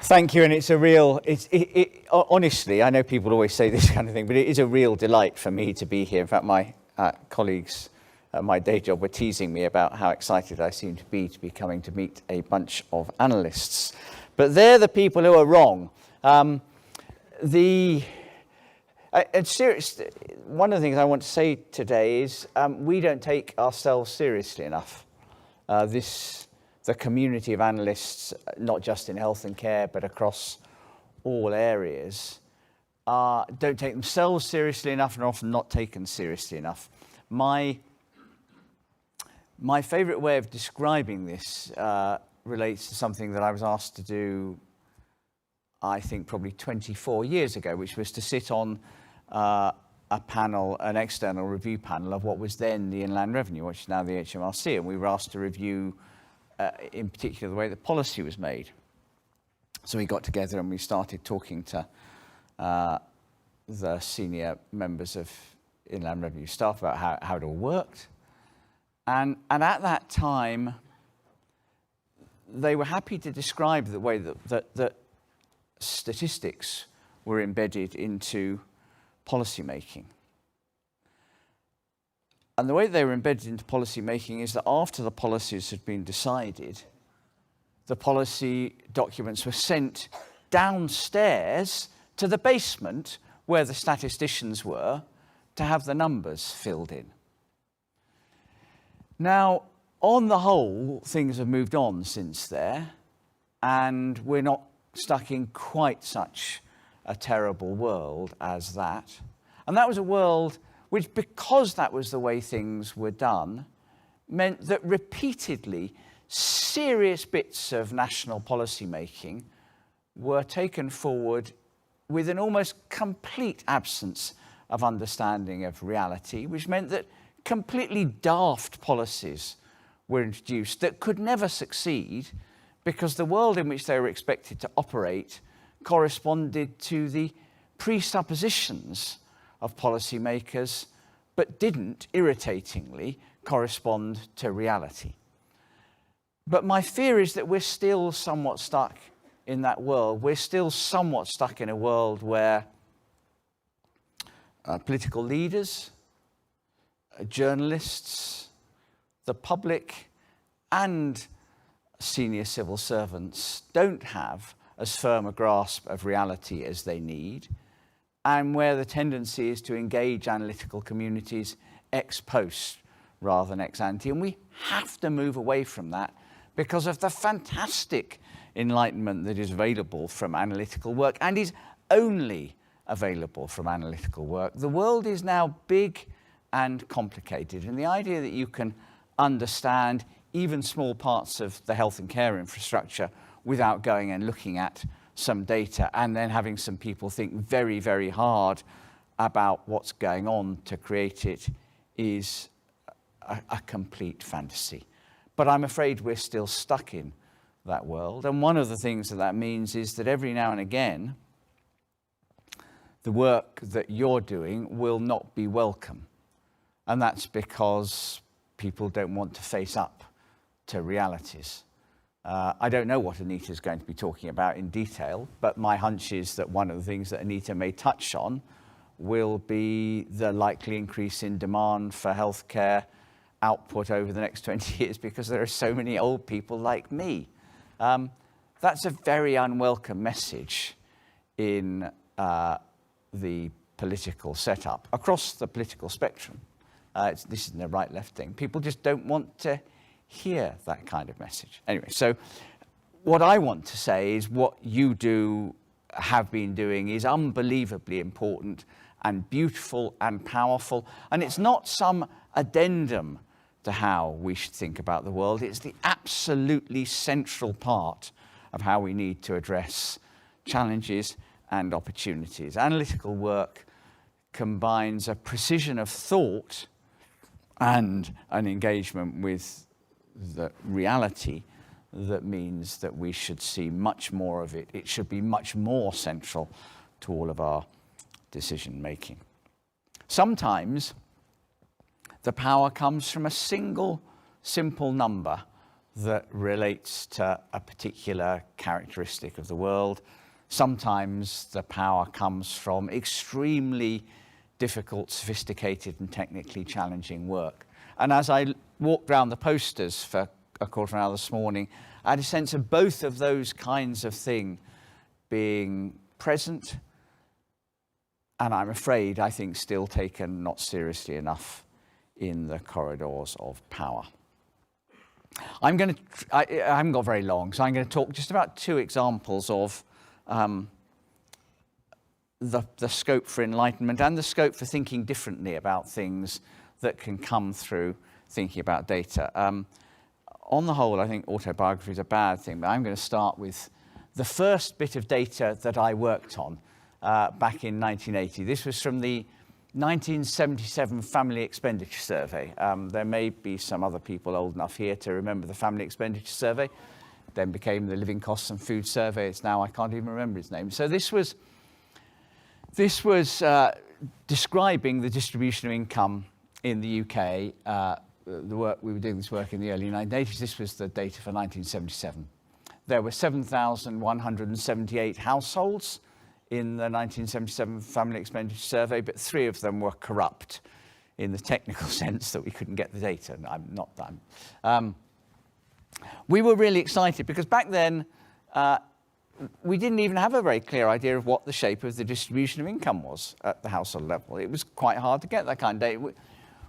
Thank you, and it's a real, honestly, I know people always say this kind of thing, but it is a real delight for me to be here. In fact, my colleagues at my day job were teasing me about how excited I seem to be coming to meet a bunch of analysts. But they're the people who are wrong. And seriously, one of the things I want to say today is we don't take ourselves seriously enough. The community of analysts, not just in health and care, but across all areas, don't take themselves seriously enough and are often not taken seriously enough. My favourite way of describing this relates to something that I was asked to do, I think probably 24 years ago, which was to sit on a panel, an external review panel of what was then the Inland Revenue, which is now the HMRC, and we were asked to review in particular the way that policy was made. So we got together and we started talking to the senior members of Inland Revenue staff about how it all worked. And at that time, they were happy to describe the way that statistics were embedded into policy making. And the way they were embedded into policy making is that after the policies had been decided, the policy documents were sent downstairs to the basement where the statisticians were to have the numbers filled in. Now, on the whole, things have moved on since there, and we're not stuck in quite such a terrible world as that. And that was a world which, because that was the way things were done, meant that repeatedly serious bits of national policy making were taken forward with an almost complete absence of understanding of reality, which meant that completely daft policies were introduced that could never succeed because the world in which they were expected to operate corresponded to the presuppositions of policymakers, but didn't, irritatingly, correspond to reality. But my fear is that we're still somewhat stuck in that world. We're still somewhat stuck in a world where political leaders, journalists, the public, and senior civil servants don't have as firm a grasp of reality as they need, and where the tendency is to engage analytical communities ex post rather than ex ante. And we have to move away from that because of the fantastic enlightenment that is available from analytical work and is only available from analytical work. The world is now big and complicated, and the idea that you can understand even small parts of the health and care infrastructure without going and looking at some data and then having some people think very, very hard about what's going on to create it is a complete fantasy. But I'm afraid we're still stuck in that world. And one of the things that means is that every now and again, the work that you're doing will not be welcome. And that's because people don't want to face up to realities. I don't know what Anita is going to be talking about in detail, but my hunch is that one of the things that Anita may touch on will be the likely increase in demand for healthcare output over the next 20 years because there are so many old people like me. That's a very unwelcome message in the political setup, across the political spectrum. This isn't a right-left thing. People just don't want to hear that kind of message. Anyway, so what I want to say is what you have been doing is unbelievably important and beautiful and powerful. And it's not some addendum to how we should think about the world. It's the absolutely central part of how we need to address challenges and opportunities. Analytical work combines a precision of thought and an engagement with the reality that means that we should see much more of it. It should be much more central to all of our decision making. Sometimes the power comes from a single simple number that relates to a particular characteristic of the world. Sometimes the power comes from extremely difficult, sophisticated and technically challenging work. And as I walked around the posters for a quarter of an hour this morning, I had a sense of both of those kinds of thing being present, and I'm afraid, I think, still taken not seriously enough in the corridors of power. I haven't got very long, so I'm going to talk just about two examples of the scope for enlightenment and the scope for thinking differently about things that can come through thinking about data. On the whole, I think autobiography is a bad thing, but I'm going to start with the first bit of data that I worked on back in 1980. This was from the 1977 Family Expenditure Survey. There may be some other people old enough here to remember the Family Expenditure Survey. Then became the Living Costs and Food Survey. It's now, I can't even remember its name. So this was describing the distribution of income in the UK. We were doing this work in the early 1980s. This was the data for 1977. There were 7,178 households in the 1977 Family Expenditure Survey, but 3 of them were corrupt in the technical sense that we couldn't get the data. And I'm not done. We were really excited because back then we didn't even have a very clear idea of what the shape of the distribution of income was at the household level. It was quite hard to get that kind of data.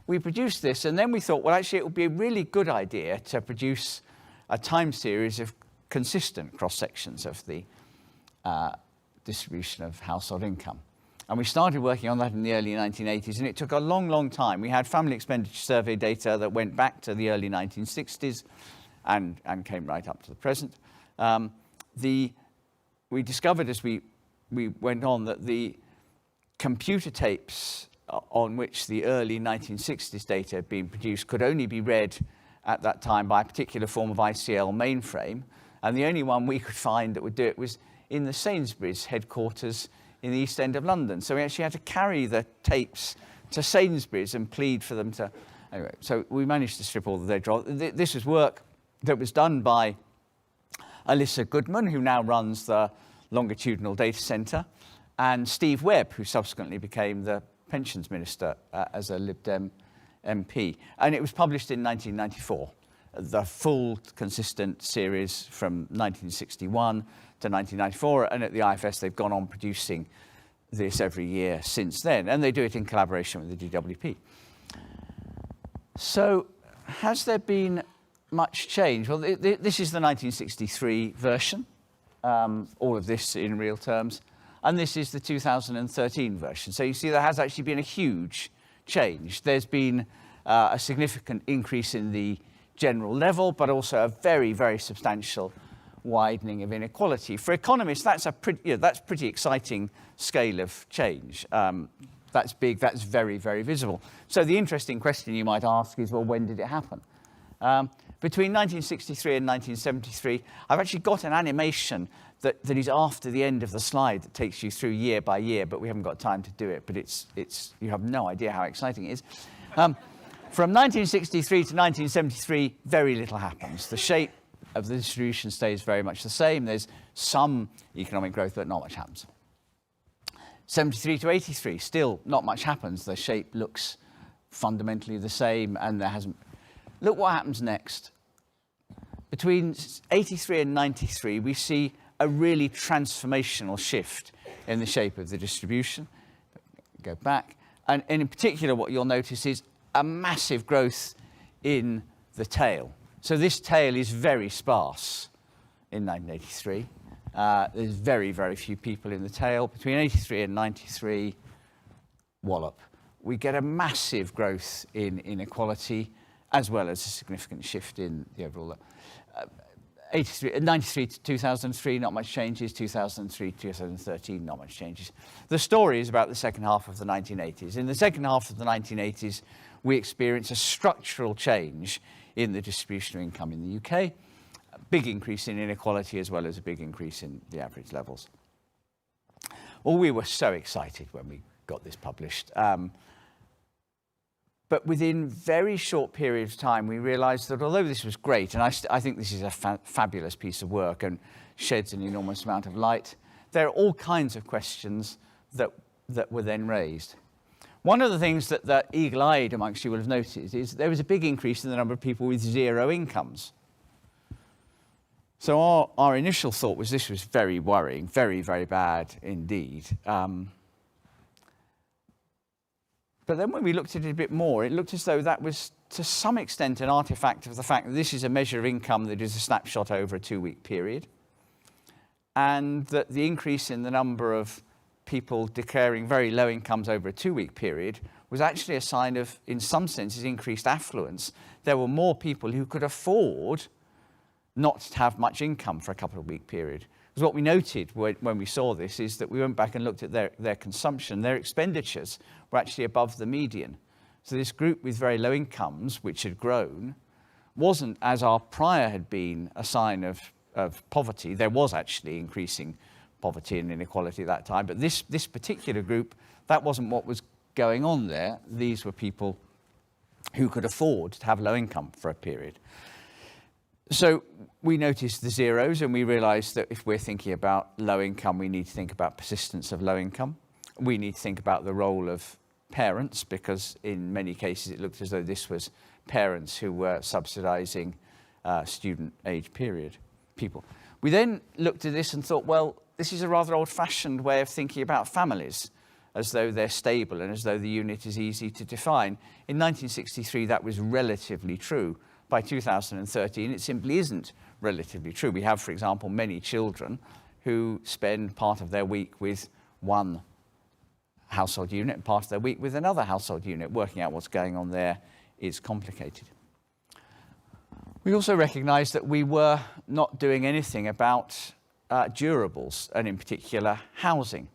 We produced this, and then we thought, well, actually, it would be a really good idea to produce a time series of consistent cross-sections of the distribution of household income. And we started working on that in the early 1980s, and it took a long, long time. We had Family Expenditure Survey data that went back to the early 1960s and came right up to the present. We discovered as we went on that the computer tapes on which the early 1960s data had been produced could only be read at that time by a particular form of ICL mainframe. And the only one we could find that would do it was in the Sainsbury's headquarters in the East End of London. So we actually had to carry the tapes to Sainsbury's and plead for them to... Anyway, so we managed to strip all the data off. This was work that was done by Alyssa Goodman, who now runs the Longitudinal Data Centre, and Steve Webb, who subsequently became the Pensions Minister as a Lib Dem MP. And it was published in 1994. The full consistent series from 1961 to 1994, and at the IFS they've gone on producing this every year since then, and they do it in collaboration with the DWP. So has there been much change? Well, this is the 1963 version, all of this in real terms, and this is the 2013 version. So you see there has actually been a huge change. There's been a significant increase in the general level, but also a very, very substantial widening of inequality. For economists, that's pretty exciting scale of change. That's big, that's very, very visible. So the interesting question you might ask is, well, when did it happen? Between 1963 and 1973, I've actually got an animation that is after the end of the slide that takes you through year by year, but we haven't got time to do it, but you have no idea how exciting it is. From 1963 to 1973, very little happens. The shape of the distribution stays very much the same. There's some economic growth, but not much happens. 73 to 83, still not much happens. The shape looks fundamentally the same, and there hasn't... Look what happens next. Between 83 and 93, we see a really transformational shift in the shape of the distribution. Go back. And in particular, what you'll notice is a massive growth in the tail. So this tail is very sparse in 1983. There's very, very few people in the tail. Between 83 and 93, wallop. We get a massive growth in inequality, as well as a significant shift in the overall. 93 to 2003, not much changes. 2003 to 2013, not much changes. The story is about the second half of the 1980s. In the second half of the 1980s, we experience a structural change in the distribution of income in the UK, a big increase in inequality as well as a big increase in the average levels. Well, we were so excited when we got this published. But within very short periods of time, we realised that although this was great, and I think this is a fabulous piece of work and sheds an enormous amount of light, there are all kinds of questions that were then raised. One of the things that the eagle-eyed amongst you will have noticed is there was a big increase in the number of people with zero incomes. So our initial thought was this was very worrying, very, very bad indeed. But then when we looked at it a bit more, it looked as though that was to some extent an artifact of the fact that this is a measure of income that is a snapshot over a 2-week period, and that the increase in the number of people declaring very low incomes over a 2-week period was actually a sign of, in some senses, increased affluence. There were more people who could afford not to have much income for a couple of week period. Because what we noted when we saw this is that we went back and looked at their consumption. Their expenditures were actually above the median. So this group with very low incomes, which had grown, wasn't, as our prior had been, a sign of poverty. There was actually increasing poverty and inequality at that time. But this particular group, that wasn't what was going on there. These were people who could afford to have low income for a period. So we noticed the zeros, and we realised that if we're thinking about low income, we need to think about persistence of low income. We need to think about the role of parents, because in many cases it looked as though this was parents who were subsidising student age period people. We then looked at this and thought, well, this is a rather old-fashioned way of thinking about families, as though they're stable and as though the unit is easy to define. In 1963, that was relatively true. By 2013, it simply isn't relatively true. We have, for example, many children who spend part of their week with one household unit and part of their week with another household unit. Working out what's going on there is complicated. We also recognised that we were not doing anything about durables, and in particular housing.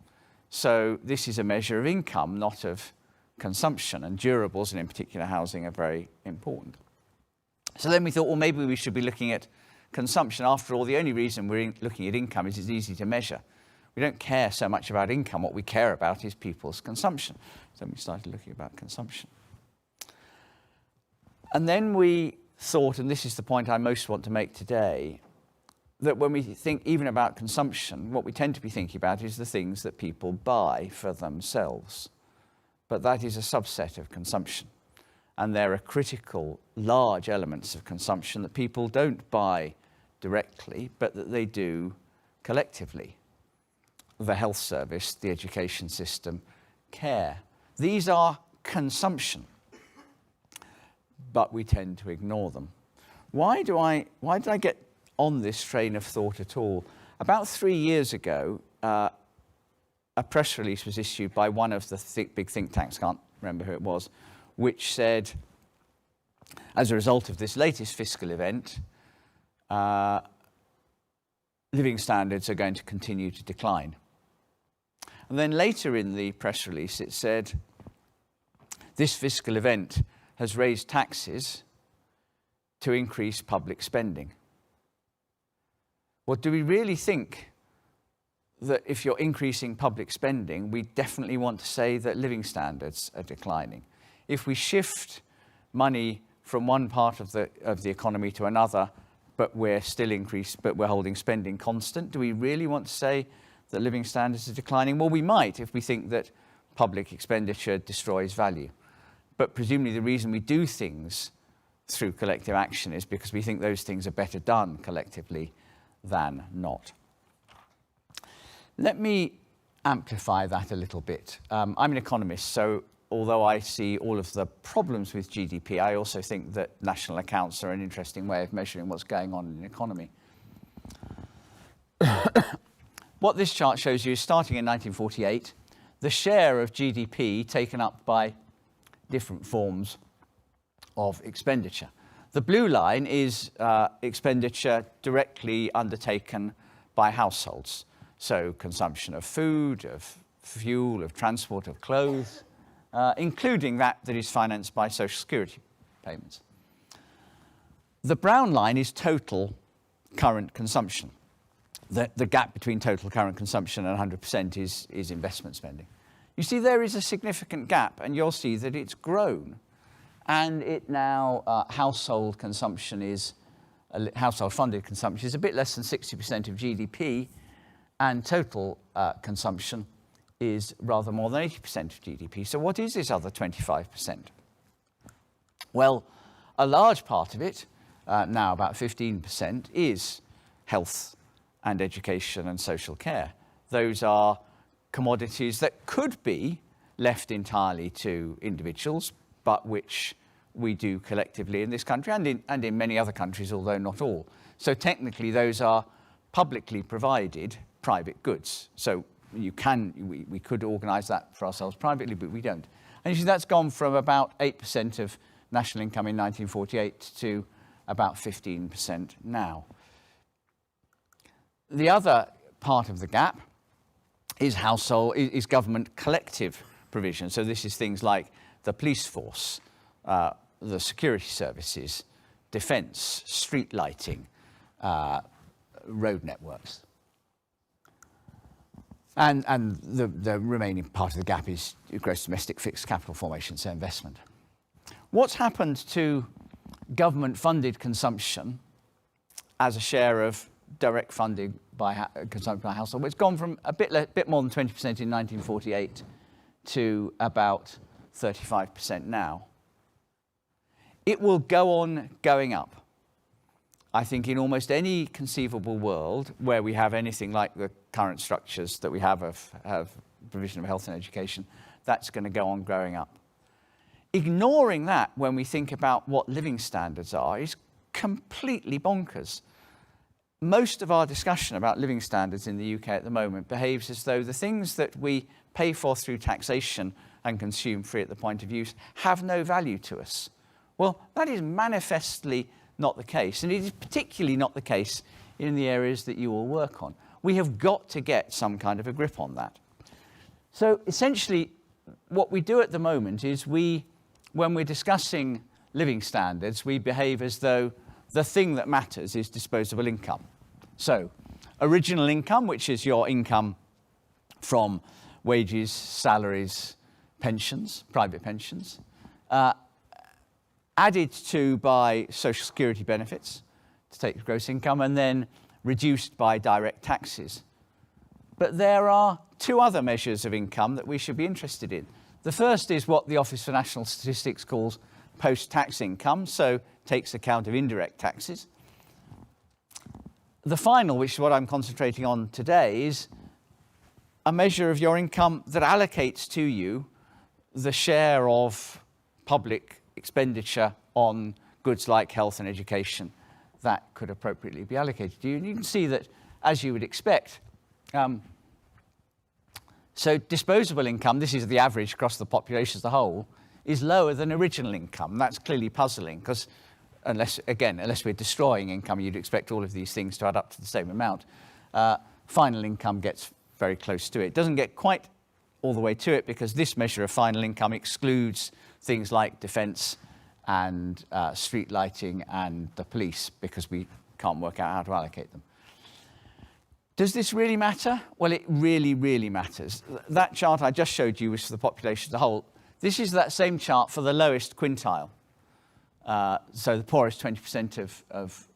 So this is a measure of income, not of consumption, and durables, and in particular housing, are very important. So then we thought, well, maybe we should be looking at consumption. After all, the only reason we're looking at income is it's easy to measure. We don't care so much about income. What we care about is people's consumption. So we started looking about consumption. And then we thought, and this is the point I most want to make today, that when we think even about consumption, what we tend to be thinking about is the things that people buy for themselves. But that is a subset of consumption. And there are critical, large elements of consumption that people don't buy directly, but that they do collectively. The health service, the education system, care. These are consumption, but we tend to ignore them. Why did I get on this train of thought at all? About 3 years ago, a press release was issued by one of the big think tanks, can't remember who it was, which said, as a result of this latest fiscal event, living standards are going to continue to decline. And then later in the press release it said, this fiscal event has raised taxes to increase public spending. Well, do we really think that if you're increasing public spending, we definitely want to say that living standards are declining? If we shift money from one part of the economy to another, but we're holding spending constant, do we really want to say that living standards are declining? Well, we might if we think that public expenditure destroys value. But presumably the reason we do things through collective action is because we think those things are better done collectively than not. Let me amplify that a little bit. I'm an economist, so although I see all of the problems with GDP, I also think that national accounts are an interesting way of measuring what's going on in an economy. What this chart shows you is starting in 1948, the share of GDP taken up by different forms of expenditure. The blue line is expenditure directly undertaken by households. So consumption of food, of fuel, of transport, of clothes, including that is financed by Social Security payments. The brown line is total current consumption. The gap between total current consumption and 100% is investment spending. You see, there is a significant gap, and you'll see that it's grown. and it now, household consumption is, household-funded consumption is a bit less than 60% of GDP, and total consumption is rather more than 80% of GDP. So what is this other 25%? Well, a large part of it, now about 15%, is health and education and social care. Those are commodities that could be left entirely to individuals, but which we do collectively in this country and in many other countries, although not all. So technically those are publicly provided private goods. So we could organise that for ourselves privately, but we don't. And you see that's gone from about 8% of national income in 1948 to about 15% now. The other part of the gap is government collective provision. So this is things like the police force, the security services, defence, street lighting, road networks. And the remaining part of the gap is gross domestic fixed capital formation, so investment. What's happened to government-funded consumption as a share of direct funding by consumption by household? Well, it's gone from a bit more than 20% in 1948 to about 35% now. It will go on going up. I think in almost any conceivable world where we have anything like the current structures that we have of provision of health and education, that's going to go on growing up. Ignoring that when we think about what living standards are is completely bonkers. Most of our discussion about living standards in the UK at the moment behaves as though the things that we pay for through taxation and consume free at the point of use have no value to us. Well, that is manifestly not the case, and it is particularly not the case in the areas that you all work on. We have got to get some kind of a grip on that. So essentially, what we do at the moment is when we're discussing living standards, we behave as though the thing that matters is disposable income. So, original income, which is your income from wages, salaries, pensions, private pensions, added to by social security benefits to take gross income, and then reduced by direct taxes. But there are two other measures of income that we should be interested in. The first is what the Office for National Statistics calls post-tax income, so takes account of indirect taxes. The final, which is what I'm concentrating on today, is a measure of your income that allocates to you the share of public expenditure on goods like health and education that could appropriately be allocated to you. And you can see that, as you would expect, so disposable income, this is the average across the population as a whole, is lower than original income. That's clearly puzzling, because unless we're destroying income, you'd expect all of these things to add up to the same amount. Final income gets very close to it. It doesn't get quite all the way to it, because this measure of final income excludes things like defence and street lighting and the police, because we can't work out how to allocate them. Does this really matter? Well, it really, really matters. That chart I just showed you was for the population as a whole. This is that same chart for the lowest quintile. So the poorest 20% of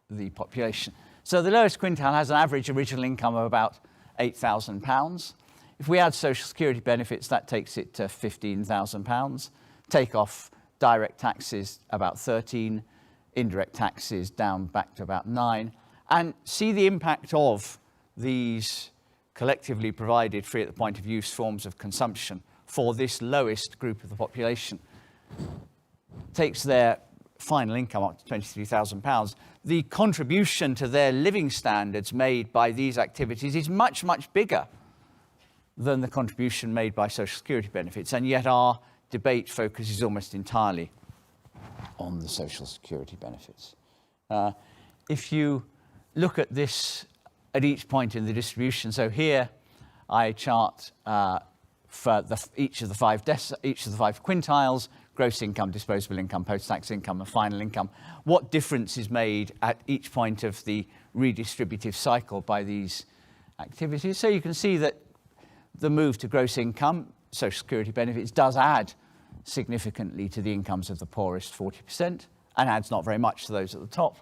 the population. So the lowest quintile has an average original income of about £8,000. If we add social security benefits, that takes it to £15,000. Take off direct taxes, about 13, indirect taxes down back to about 9. And see the impact of these collectively provided free at the point of use forms of consumption for this lowest group of the population. Takes their final income up to £23,000. The contribution to their living standards made by these activities is much, much bigger than the contribution made by social security benefits, and yet our debate focuses almost entirely on the social security benefits. If you look at this at each point in the distribution, so here I chart for each of the five quintiles, gross income, disposable income, post-tax income, and final income. What difference is made at each point of the redistributive cycle by these activities? So you can see that the move to gross income, social security benefits, does add significantly to the incomes of the poorest 40% and adds not very much to those at the top.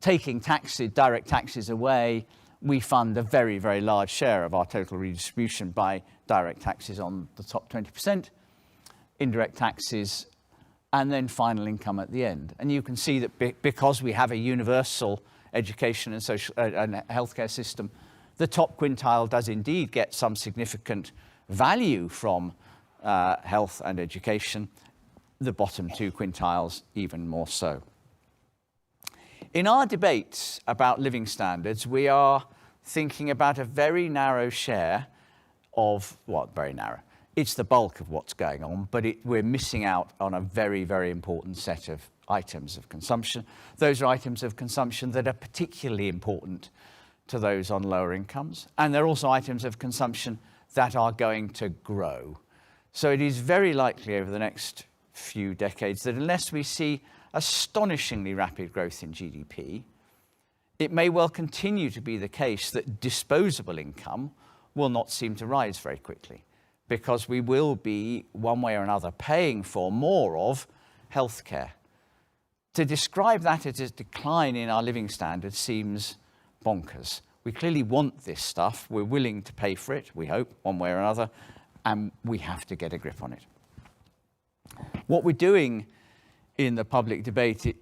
Taking taxes, direct taxes away, we fund a very, very large share of our total redistribution by direct taxes on the top 20%, indirect taxes, and then final income at the end. And you can see that because we have a universal education and social and healthcare system, the top quintile does indeed get some significant value from health and education, the bottom two quintiles even more so. In our debates about living standards, we are thinking about a very narrow share of, well, very narrow. It's the bulk of what's going on, but we're missing out on a very, very important set of items of consumption. Those are items of consumption that are particularly important to those on lower incomes. And they're also items of consumption that are going to grow. So it is very likely over the next few decades that unless we see astonishingly rapid growth in GDP, it may well continue to be the case that disposable income will not seem to rise very quickly, because we will be, one way or another, paying for more of healthcare. To describe that as a decline in our living standards seems bonkers. We clearly want this stuff. We're willing to pay for it, we hope, one way or another, and we have to get a grip on it. What we're doing in the public debate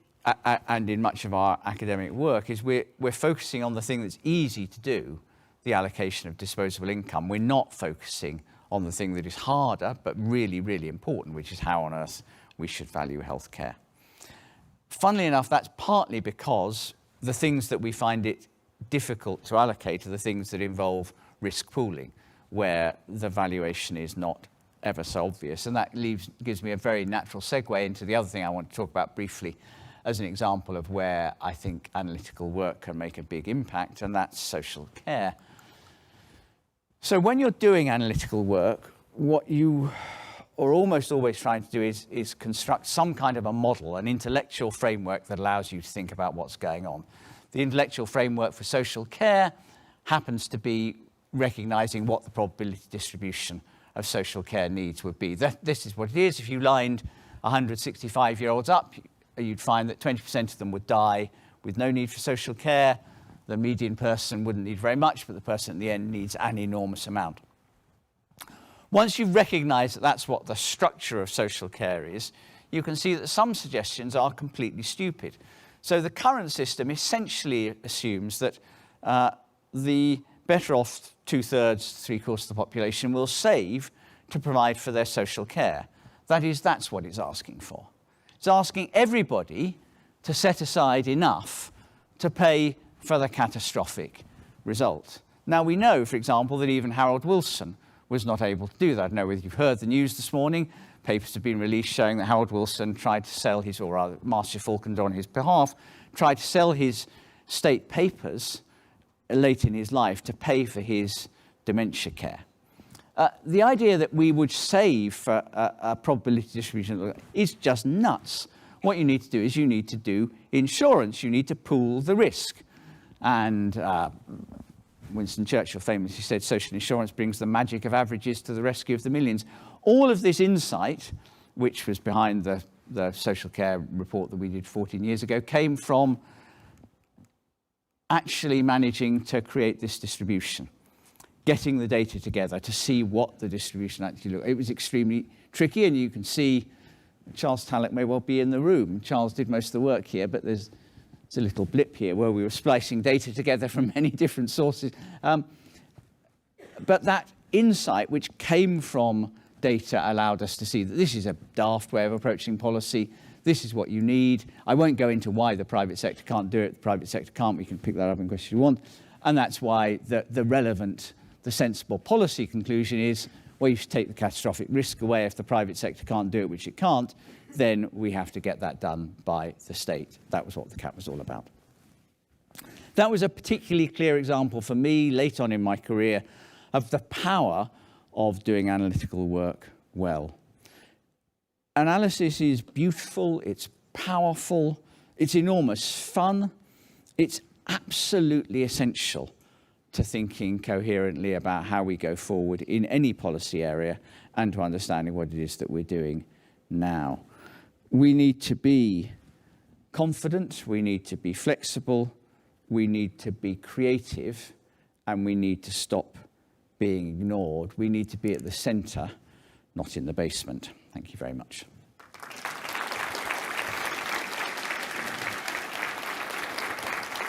and in much of our academic work is we're focusing on the thing that's easy to do, the allocation of disposable income. We're not focusing on the thing that is harder but really, really important, which is how on earth we should value healthcare. Funnily enough, that's partly because the things that we find it difficult to allocate are the things that involve risk pooling, where the valuation is not ever so obvious. And that gives me a very natural segue into the other thing I want to talk about briefly as an example of where I think analytical work can make a big impact, and that's social care. So when you're doing analytical work, what you are almost always trying to do is construct some kind of a model, an intellectual framework that allows you to think about what's going on. The intellectual framework for social care happens to be recognizing what the probability distribution of social care needs would be. This is what it is. If you lined 165-year-olds up, you'd find that 20% of them would die with no need for social care. The median person wouldn't need very much, but the person at the end needs an enormous amount. Once you've recognized that that's what the structure of social care is, you can see that some suggestions are completely stupid. So the current system essentially assumes that the better off 2/3, 3/4 of the population will save to provide for their social care. That's what it's asking for. It's asking everybody to set aside enough to pay for the catastrophic result. Now we know, for example, that even Harold Wilson was not able to do that. I don't know whether you've heard the news this morning. Papers have been released showing that Harold Wilson tried to sell his, or rather Marcia Falkender on his behalf, tried to sell his state papers late in his life to pay for his dementia care. The idea that we would save for a probability distribution is just nuts. What you need to do is you need to do insurance. You need to pool the risk. And Winston Churchill famously said, social insurance brings the magic of averages to the rescue of the millions. All of this insight, which was behind the social care report that we did 14 years ago, came from actually managing to create this distribution, getting the data together to see what the distribution actually looked. It was extremely tricky, and you can see Charles Tallock may well be in the room. Charles did most of the work here, but there's a little blip here where we were splicing data together from many different sources. But that insight, which came from data, allowed us to see that this is a daft way of approaching policy. This is what you need. I won't go into why the private sector can't do it. The private sector can't. We can pick that up in question if you want. And that's why the relevant, the sensible policy conclusion is, well, you should take the catastrophic risk away. If the private sector can't do it, which it can't, then we have to get that done by the state. That was what the CAP was all about. That was a particularly clear example for me late on in my career of the power of doing analytical work well. Analysis is beautiful, it's powerful, it's enormous fun, it's absolutely essential to thinking coherently about how we go forward in any policy area and to understanding what it is that we're doing now. We need to be confident, we need to be flexible, we need to be creative, and we need to stop being ignored. We need to be at the centre, not in the basement. Thank you very much.